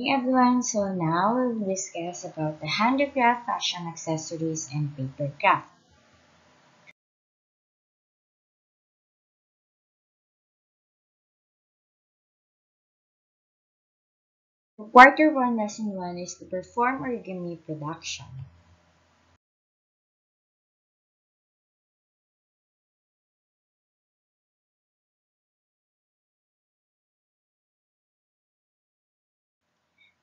Hey everyone, so now we'll discuss about the handicraft, fashion accessories, and paper craft. So quarter 1, lesson 1 is to perform origami production.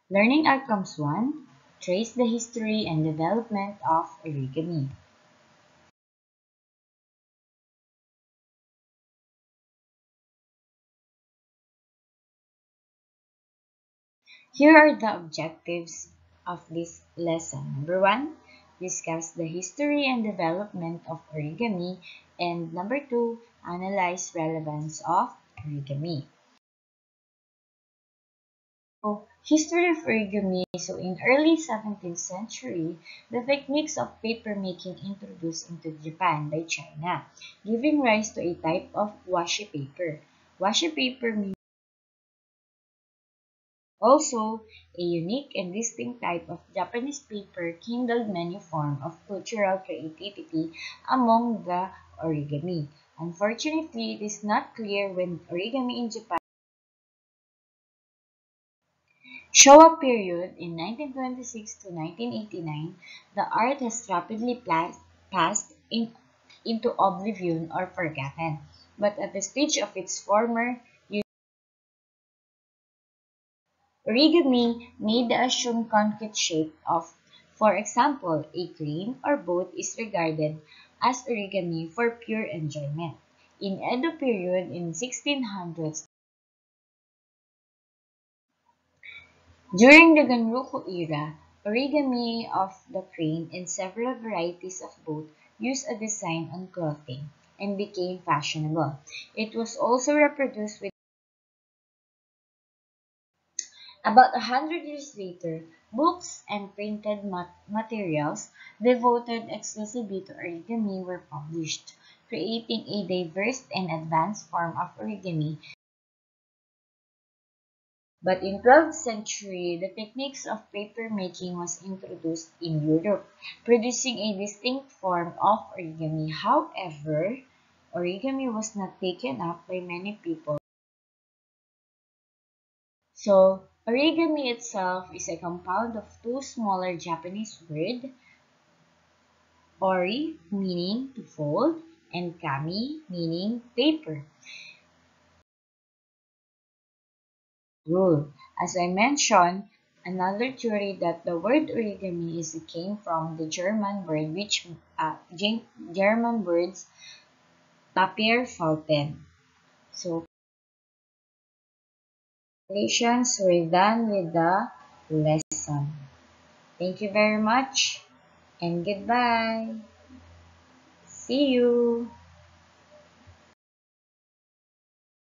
Learning outcomes 1, trace the history and development of origami. Here are the objectives of this lesson. Number 1, discuss the history and development of origami. And number 2, analyze relevance of origami. So, history of origami. So, in early 17th century, the techniques of paper making introduced into Japan by China, giving rise to a type of washi paper. Washi paper means also a unique and distinct type of Japanese paper kindled many forms of cultural creativity among the origami. Unfortunately, it is not clear when origami in Japan Showa period in 1926 to 1989, the art has rapidly passed into oblivion or forgotten. But at the stage of its former use, origami made the assumed concrete shape of, for example, a crane or boat is regarded as origami for pure enjoyment. In Edo period in 1600s, during the Ganroku era, origami of the crane and several varieties of boat used a design on clothing and became fashionable. It was also reproduced with about 100 years later, books and printed materials devoted exclusively to origami were published, creating a diverse and advanced form of origami. But in 12th century, the techniques of paper making was introduced in Europe, producing a distinct form of origami. However, origami was not taken up by many people. So, origami itself is a compound of two smaller Japanese words, ori, meaning to fold, and kami, meaning paper. Rule. As I mentioned, another theory that the word origami is came from the German word which German words Papierfalten. So congratulations, we're done with the lesson. Thank you very much and goodbye. See you.